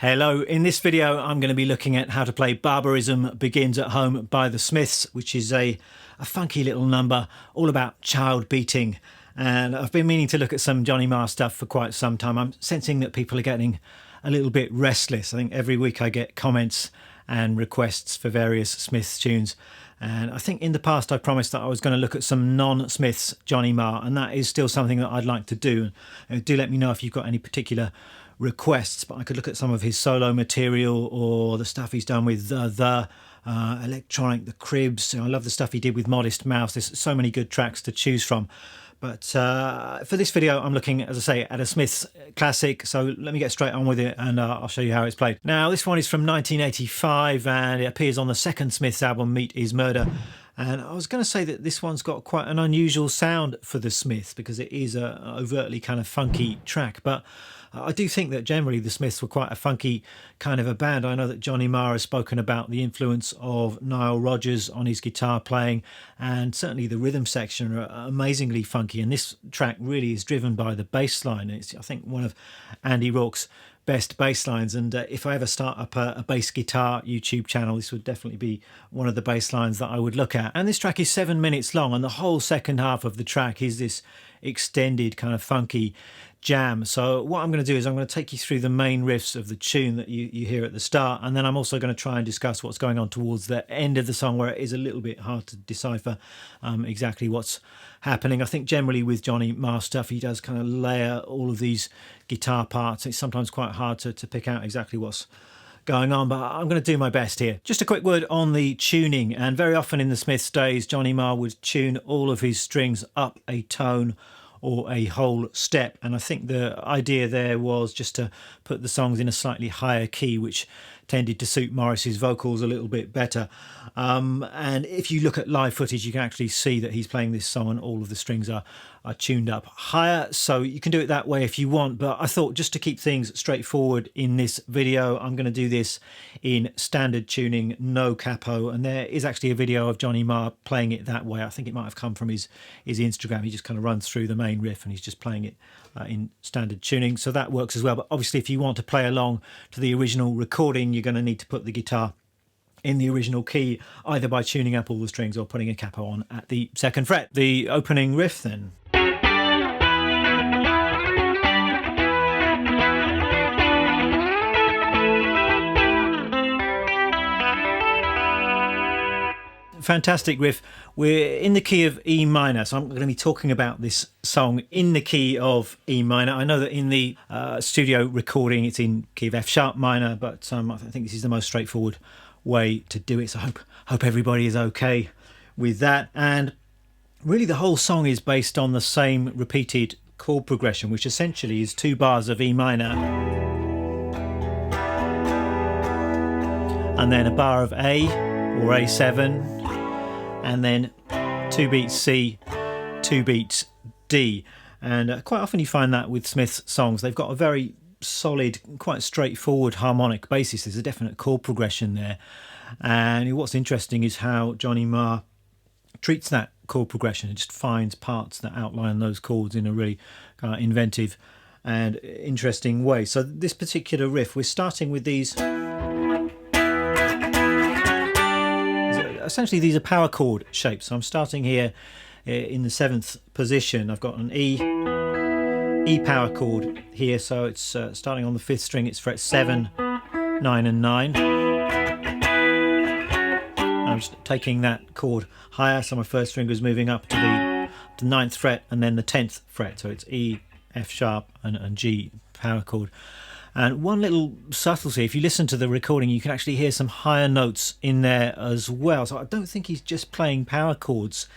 Hello, in this video I'm going to be looking at how to play Barbarism Begins at Home by the Smiths, which is a funky little number all about child beating. And I've been meaning to look at some Johnny Marr stuff for quite some time. I'm sensing that people are getting a little bit restless. I think every week I get comments and requests for various Smiths tunes. And I think in the past I promised that I was going to look at some non-Smiths Johnny Marr, and that is still something that I'd like to do. Do let me know if you've got any particular requests, but I could look at some of his solo material or the stuff he's done with the Electronic, the Cribs. I love the stuff he did with Modest Mouse. There's so many good tracks to choose from. But for this video, I'm looking, as I say, at a Smiths classic. So let me get straight on with it and I'll show you how it's played. Now, this one is from 1985 and it appears on the second Smiths album, Meat is Murder. And I was going to say that this one's got quite an unusual sound for the Smiths because it is a overtly kind of funky track. But I do think that generally the Smiths were quite a funky kind of a band. I know that Johnny Marr has spoken about the influence of Nile Rodgers on his guitar playing, and certainly the rhythm section are amazingly funky. And this track really is driven by the bass line. It's, I think, one of Andy Rourke's best bass lines, and if I ever start up a bass guitar YouTube channel, this would definitely be one of the bass lines that I would look at. And this track is 7 minutes long, and the whole second half of the track is this extended kind of funky jam. So what I'm going to do is I'm going to take you through the main riffs of the tune that you hear at the start, and then I'm also going to try and discuss what's going on towards the end of the song, where it is a little bit hard to decipher exactly what's happening. I think generally with Johnny Marr stuff, he does kind of layer all of these guitar parts. It's sometimes quite hard to pick out exactly what's going on, but I'm going to do my best here. Just a quick word on the tuning, and very often in the Smiths days, Johnny Marr would tune all of his strings up a tone or a whole step, and I think the idea there was just to put the songs in a slightly higher key, which tended to suit Morris's vocals a little bit better. And if you look at live footage, you can actually see that he's playing this song and all of the strings are tuned up higher, so you can do it that way if you want. But I thought, just to keep things straightforward in this video, I'm going to do this in standard tuning, no capo, and there is actually a video of Johnny Marr playing it that way. I think it might have come from his Instagram. He just kind of runs through the main riff and he's just playing it in standard tuning, so that works as well. But obviously if you want to play along to the original recording, you're going to need to put the guitar in the original key, either by tuning up all the strings or putting a capo on at the second fret. The opening riff then. Fantastic riff. We're in the key of E minor, so I'm going to be talking about this song in the key of E minor. I know that in the studio recording it's in key of F sharp minor, but I think this is the most straightforward way to do it, so I hope everybody is okay with that. And really the whole song is based on the same repeated chord progression, which essentially is 2 bars of E minor and then a bar of A or A7, and then 2 beats C, 2 beats D. And quite often you find that with Smith's songs, they've got a very solid, quite straightforward harmonic basis. There's a definite chord progression there. And what's interesting is how Johnny Marr treats that chord progression and just finds parts that outline those chords in a really kind of inventive and interesting way. So this particular riff, we're starting with these. Essentially these are power chord shapes. So I'm starting here in the 7th position. I've got an E power chord here, so it's starting on the 5th string. It's fret 7, 9 and 9. I'm just taking that chord higher, so my first finger is moving up to the 9th fret and then the 10th fret, so it's E, F sharp and G power chord. And one little subtlety, if you listen to the recording, you can actually hear some higher notes in there as well. So I don't think he's just playing power chords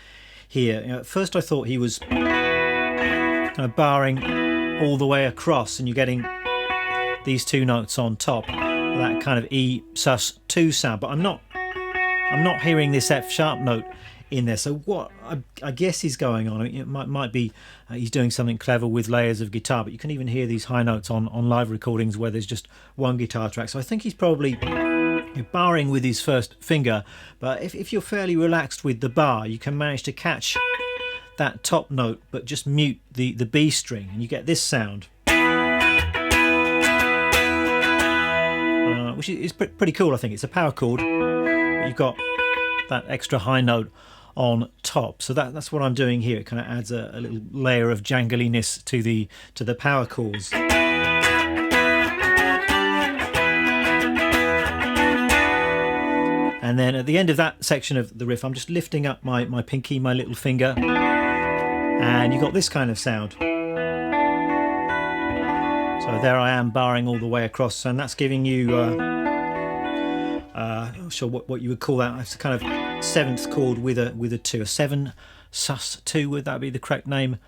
here. At first I thought he was kind of barring all the way across and you're getting these 2 notes on top, that kind of E sus2 sound, but I'm not hearing this F sharp note in there. So what I guess is going on, it might be he's doing something clever with layers of guitar, but you can even hear these high notes on live recordings where there's just one guitar track. So I think he's probably barring with his first finger, but if you're fairly relaxed with the bar, you can manage to catch that top note but just mute the B string and you get this sound. which is pretty cool. I think it's a power chord, but you've got that extra high note on top. So that's what I'm doing here. It kind of adds a little layer of jangliness to the power chords. And then at the end of that section of the riff, I'm just lifting up my pinky, my little finger, and you got this kind of sound. So there I am barring all the way across, and that's giving you, not sure what you would call that. It's a kind of seventh chord with a two, a 7 sus2. Would that be the correct name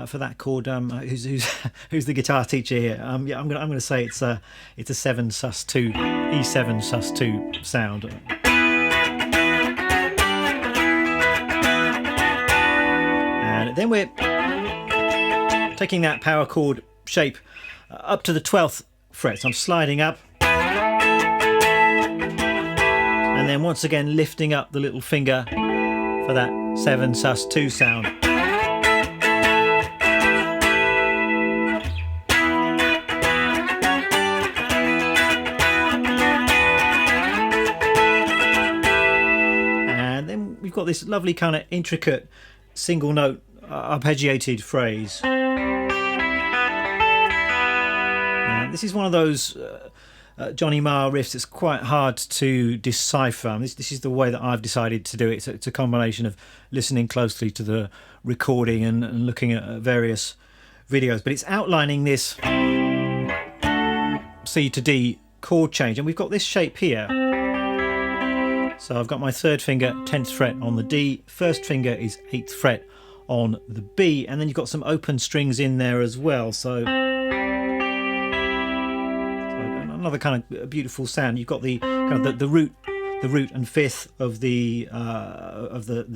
for that chord? Who's the guitar teacher here? Yeah, I'm gonna say it's a 7 sus2, E7 sus2 sound. And then we're taking that power chord shape up to the 12th fret. So I'm sliding up, and then once again lifting up the little finger for that 7 sus2 sound. And then we've got this lovely kind of intricate single note arpeggiated phrase. This is one of those Johnny Marr riffs that's quite hard to decipher. This is the way that I've decided to do it. It's a combination of listening closely to the recording and looking at various videos, but it's outlining this C to D chord change, and we've got this shape here. So I've got my third finger 10th fret on the D, first finger is 8th fret on the B, and then you've got some open strings in there as well. So another kind of beautiful sound. You've got the kind of the root and fifth of the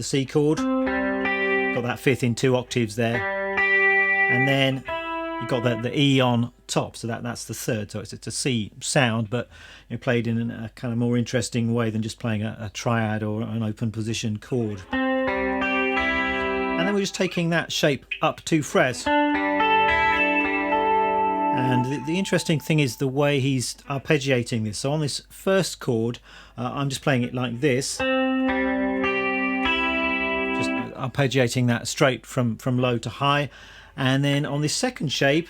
C chord. Got that fifth in 2 octaves there, and then you've got the E on top. So that's the third. So it's a C sound, but played in a kind of more interesting way than just playing a triad or an open position chord. And then we're just taking that shape up 2 frets. And the interesting thing is the way he's arpeggiating this. So on this first chord, I'm just playing it like this, just arpeggiating that straight from low to high. And then on this second shape,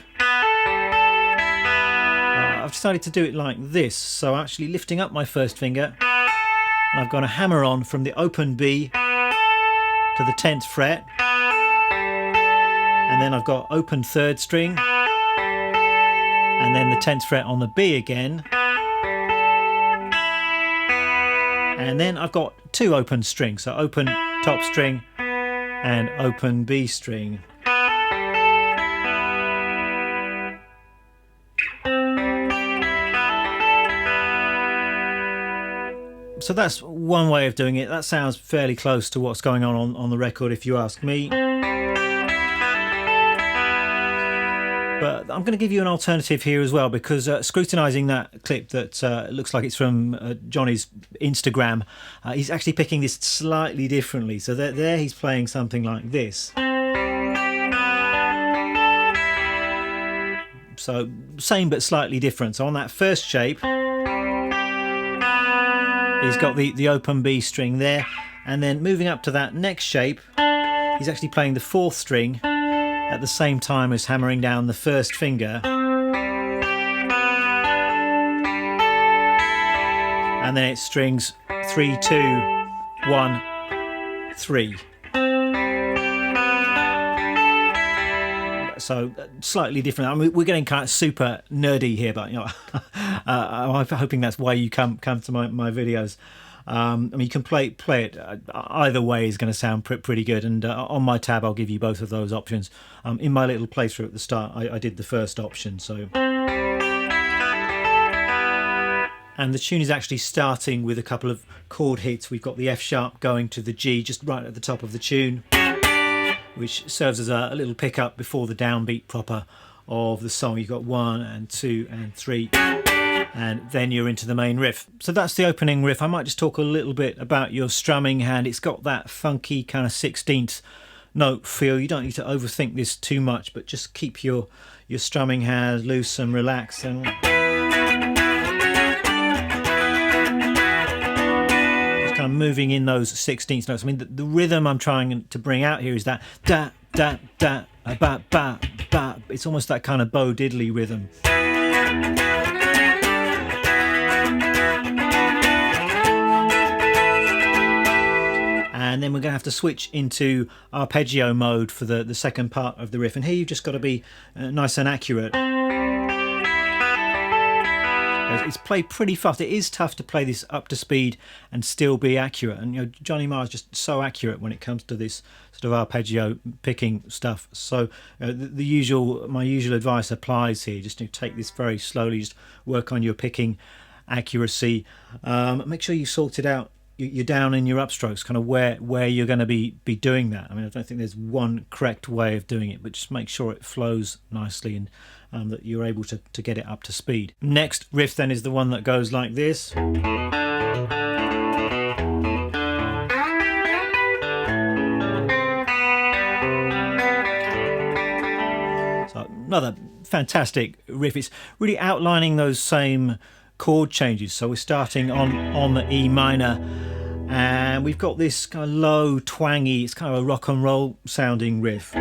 I've decided to do it like this. So actually lifting up my first finger, and I've got a hammer on from the open B to the 10th fret, and then I've got open third string, and then the 10th fret on the B again, and then I've got 2 open strings, so open top string and open B string. So that's one way of doing it. That sounds fairly close to what's going on the record, if you ask me. But I'm going to give you an alternative here as well, because scrutinising that clip that looks like it's from Johnny's Instagram, he's actually picking this slightly differently. So there he's playing something like this. So same but slightly different. So on that first shape, he's got the open B string there, and then moving up to that next shape, he's actually playing the 4th string at the same time as hammering down the first finger, and then it strings 3, 2, 1, 3. So slightly different. I mean, we're getting kind of super nerdy here, but I'm hoping that's why you come to my videos. I mean, you can play it either way is going to sound pretty good, and on my tab I'll give you both of those options. In my little playthrough at the start I did the first option. So, and the tune is actually starting with a couple of chord hits. We've got the F sharp going to the G just right at the top of the tune, which serves as a little pickup before the downbeat proper of the song. You've got 1 and 2 and 3, and then you're into the main riff. So that's the opening riff. I might just talk a little bit about your strumming hand. It's got that funky kind of 16th note feel. You don't need to overthink this too much, but just keep your strumming hand loose and relaxed. And moving in those 16th notes. I mean, the rhythm I'm trying to bring out here is that da da da ba ba ba. It's almost that kind of Bo Diddley rhythm. And then we're going to have to switch into arpeggio mode for the second part of the riff. And here you've just got to be nice and accurate. It's played pretty fast. It is tough to play this up to speed and still be accurate. And you know, Johnny Marr is just so accurate when it comes to this sort of arpeggio picking stuff. So my usual advice applies here. Just take this very slowly. Just work on your picking accuracy. Make sure you sorted out your down and your upstrokes, kind of where you're going to be doing that. I mean, I don't think there's one correct way of doing it, but just make sure it flows nicely and that you're able to get it up to speed. Next riff then is the one that goes like this. So another fantastic riff. It's really outlining those same chord changes. So we're starting on the E minor, and we've got this kind of low, twangy, it's kind of a rock and roll sounding riff. So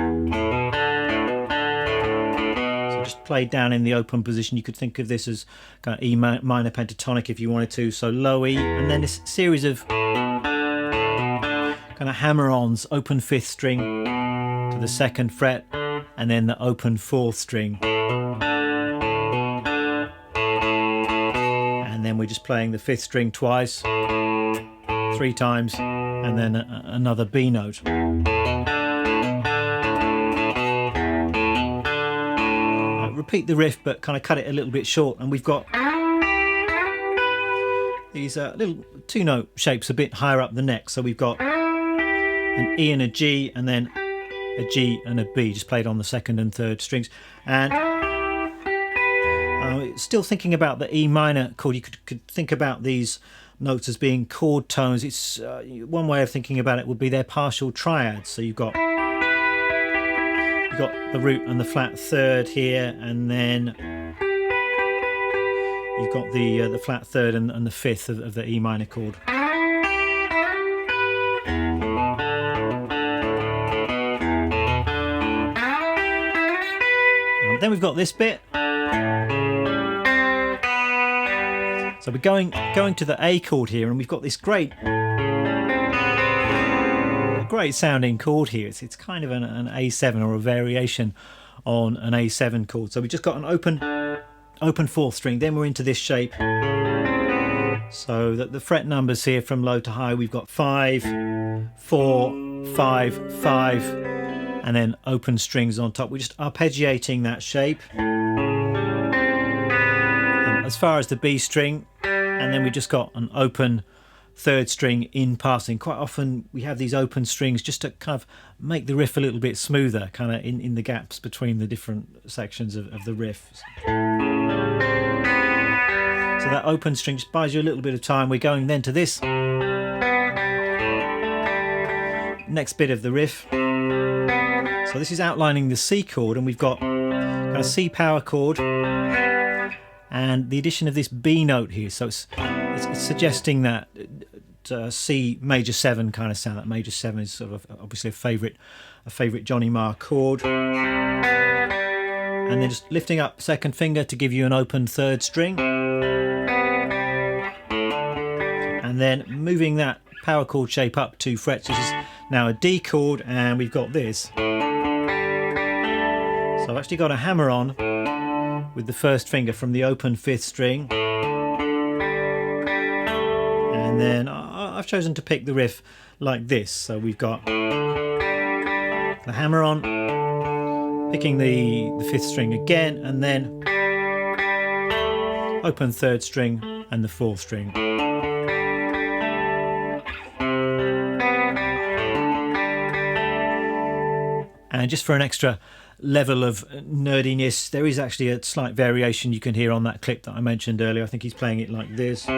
just played down in the open position. You could think of this as kind of E minor pentatonic if you wanted to. So low E, and then this series of kind of hammer-ons, open 5th string to the 2nd fret, and then the open 4th string. And then we're just playing the 5th string twice, 3 times, and then another B note. Repeat the riff, but kind of cut it a little bit short, and we've got these little 2-note shapes a bit higher up the neck. So we've got an E and a G, and then a G and a B, just played on the 2nd and 3rd strings. And still thinking about the E minor chord, you could think about these notes as being chord tones. It's one way of thinking about it would be they're partial triads. So you've got the root and the flat 3rd here, and then you've got the flat 3rd and the 5th of the E minor chord. And then we've got this bit. So we're going to the A chord here, and we've got this great sounding chord here. It's kind of an A7 or a variation on an A7 chord. So we just got an open 4th string. Then we're into this shape. So that the fret numbers here from low to high, we've got 5, 4, 5, 5, and then open strings on top. We're just arpeggiating that shape. As far as the B string, and then we just got an open 3rd string in passing. Quite often we have these open strings just to kind of make the riff a little bit smoother, kind of in the gaps between the different sections of the riff. So that open string just buys you a little bit of time. We're going then to this next bit of the riff. So this is outlining the C chord, and we've got kind of C power chord and the addition of this B note here. So it's suggesting that C major 7 kind of sound. That major 7 is sort of obviously a favourite Johnny Marr chord. And then just lifting up 2nd finger to give you an open 3rd string. And then moving that power chord shape up 2 frets. This is now a D chord, and we've got this. So I've actually got a hammer on with the 1st finger from the open 5th string, and then I've chosen to pick the riff like this. So we've got the hammer on, picking the 5th string again, and then open 3rd string and the 4th string. And just for an extra level of nerdiness, there is actually a slight variation you can hear on that clip that I mentioned earlier. I think he's playing it like this. So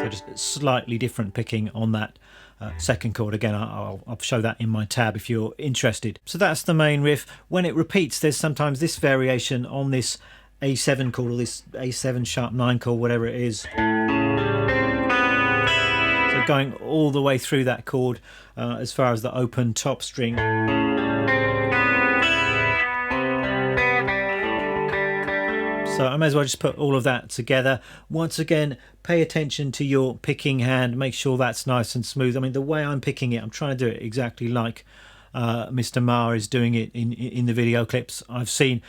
just slightly different picking on that 2nd chord. Again, I'll show that in my tab if you're interested. So that's the main riff. When it repeats, there's sometimes this variation on this A7 chord, or this A7 sharp 9 chord, whatever it is. going all the way through that chord as far as the open top string. So I may as well just put all of that together. Once again, pay attention to your picking hand. Make sure that's nice and smooth. I mean, the way I'm picking it, I'm trying to do it exactly like Mr. Ma is doing it in the video clips I've seen.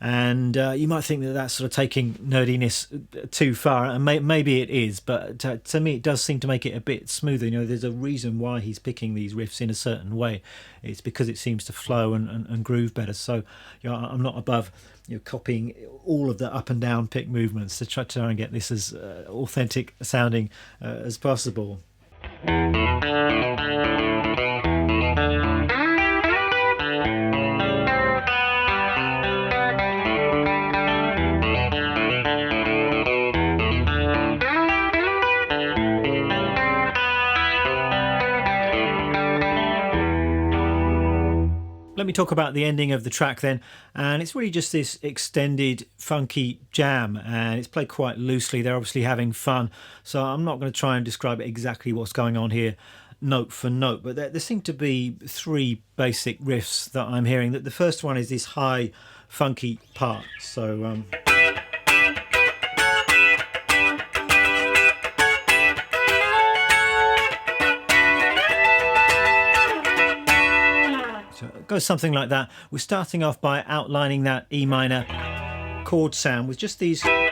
And you might think that that's sort of taking nerdiness too far, and maybe it is, but to me it does seem to make it a bit smoother. You know, there's a reason why he's picking these riffs in a certain way. It's because it seems to flow and groove better. So, you know, I'm not above, you know, copying all of the up and down pick movements to try and get this as authentic sounding as possible. Let me talk about the ending of the track then, and it's really just this extended funky jam, and it's played quite loosely. They're obviously having fun, so I'm not going to try and describe exactly what's going on here note for note, but there seem to be three basic riffs that I'm hearing. The first one is this high funky part, so so it goes something like that. We're starting off by outlining that E minor chord sound with just these, I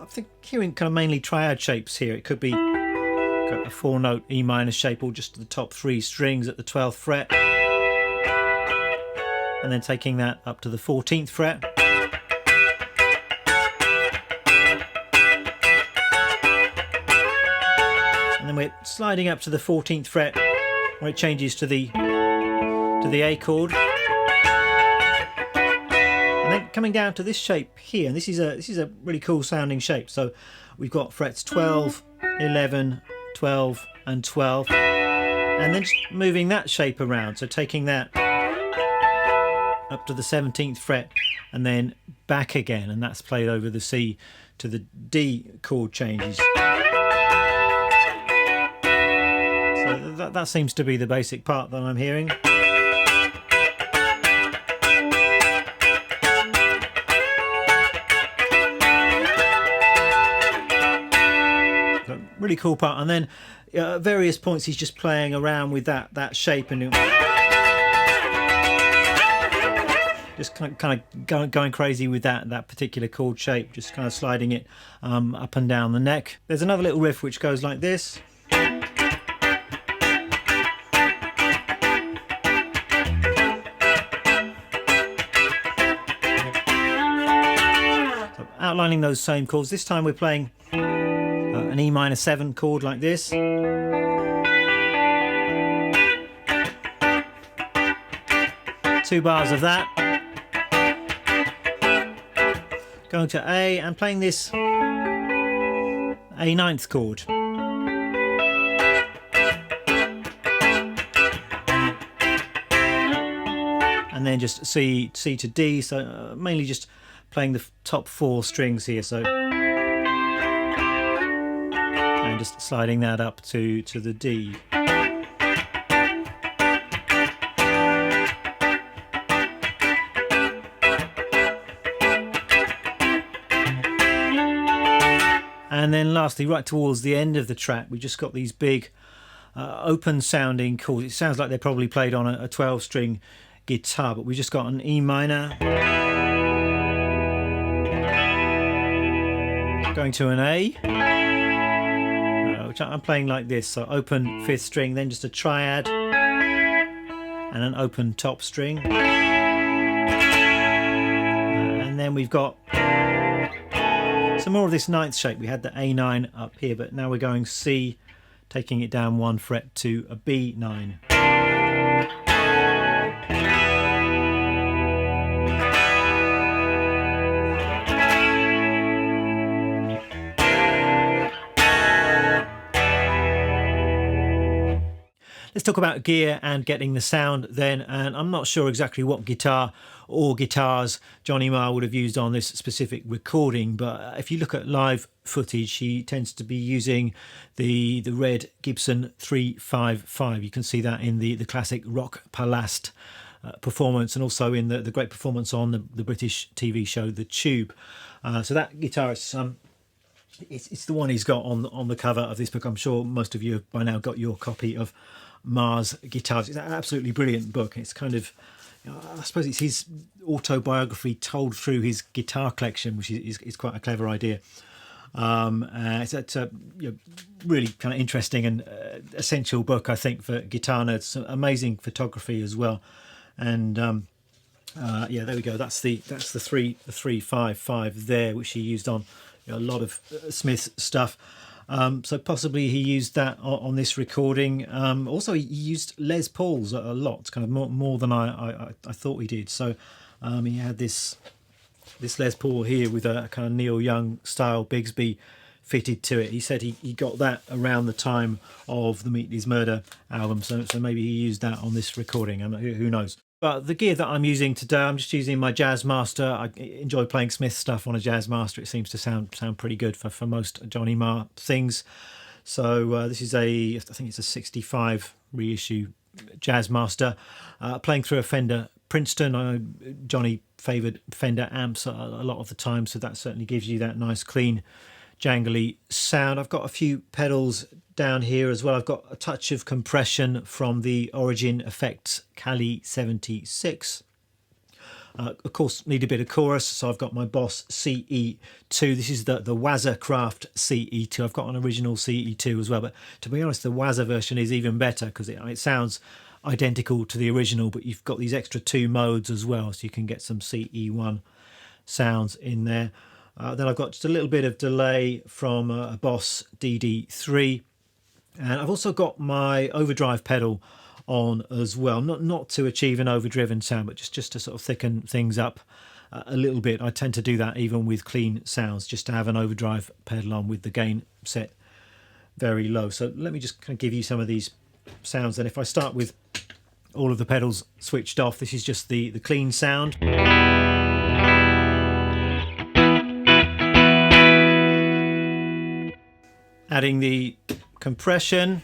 think, hearing kind of mainly triad shapes here. It could be a 4-note E minor shape, or just the top 3 strings at the 12th fret, and then taking that up to the 14th fret. And then we're sliding up to the 14th fret, where it changes to the A chord, and then coming down to this shape here. And this is a really cool sounding shape. So we've got frets 12, 11, 12 and 12, and then just moving that shape around, so taking that up to the 17th fret and then back again, and that's played over the C to the D chord changes. So that seems to be the basic part that I'm hearing. Really cool part, and then at various points he's just playing around with that shape, and just kind of going crazy with that particular chord shape, just kind of sliding it up and down the neck. There's another little riff which goes like this. So outlining those same chords. This time we're playing an E minor 7 chord like this. 2 bars of that. Going to A and playing this A 9th chord. And then just C to D, so mainly just playing the top 4 strings here. So, and just sliding that up to the D. And then lastly, right towards the end of the track, we just got these big open sounding chords. It sounds like they're probably played on a 12-string guitar, but we just got an E minor, going to an A, which I'm playing like this, so open 5th string, then just a triad and an open top string, and then we've got some more of this 9th shape. We had the A9 up here, but now we're going C, taking it down 1 fret to a B9. Let's talk about gear and getting the sound then. And I'm not sure exactly what guitar or guitars Johnny Marr would have used on this specific recording, but if you look at live footage, he tends to be using the red Gibson 355. You can see that in the classic Rock Palast performance, and also in the great performance on the British TV show The Tube. So that guitar is it's the one he's got on the cover of this book. I'm sure most of you have by now got your copy of Marr's Guitars. It's an absolutely brilliant book. It's kind of, I suppose it's his autobiography told through his guitar collection, which is quite a clever idea. It's a really kind of interesting and essential book, I think, for guitar nerds. Some amazing photography as well, and yeah, there we go. That's the 355 there, which he used on a lot of Smith's stuff. So possibly he used that on this recording. Also, he used Les Pauls a lot, kind of more than I thought he did. So he had this Les Paul here with a kind of Neil Young style Bigsby fitted to it. He said he got that around the time of the Meat Is Murder album, so maybe he used that on this recording. Who knows? But the gear that I'm using today, I'm just using my Jazzmaster. I enjoy playing Smith stuff on a Jazzmaster. It seems to sound pretty good for most Johnny Marr things. So this is I think it's a 65 reissue Jazzmaster. Playing through a Fender Princeton. I know Johnny favoured Fender amps a lot of the time, so that certainly gives you that nice clean jangly sound. I've got a few pedals down here as well. I've got a touch of compression from the Origin Effects Cali 76. Of course, need a bit of chorus, so I've got my Boss CE2. This is the Wazza Craft CE2. I've got an original CE2 as well, but to be honest, the Wazza version is even better because it sounds identical to the original, but you've got these extra 2 modes as well, so you can get some CE1 sounds in there. Then I've got just a little bit of delay from a Boss DD3, and I've also got my overdrive pedal on as well, not to achieve an overdriven sound, but just to sort of thicken things up a little bit. I tend to do that even with clean sounds, just to have an overdrive pedal on with the gain set very low. So let me just kind of give you some of these sounds. And if I start with all of the pedals switched off, this is just the clean sound. Adding the compression.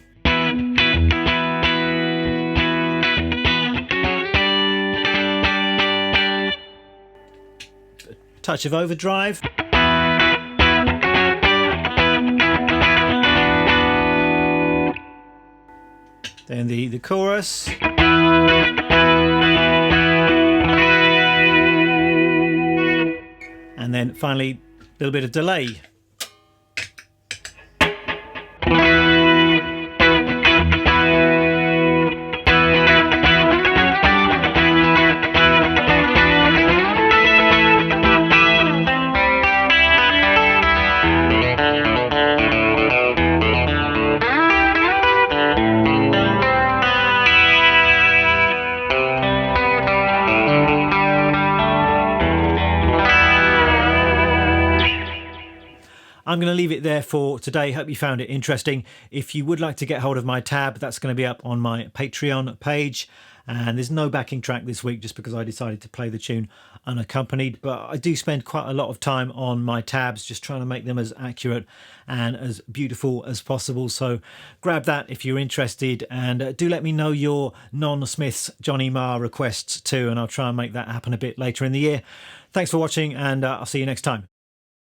Touch of overdrive. Then the chorus. And then finally a little bit of delay. I'm going to leave it there for today. Hope you found it interesting. If you would like to get hold of my tab, that's going to be up on my Patreon page. And there's no backing track this week just because I decided to play the tune unaccompanied. But I do spend quite a lot of time on my tabs, just trying to make them as accurate and as beautiful as possible. So grab that if you're interested, and do let me know your non-Smiths Johnny Marr requests too, and I'll try and make that happen a bit later in the year. Thanks for watching, and I'll see you next time.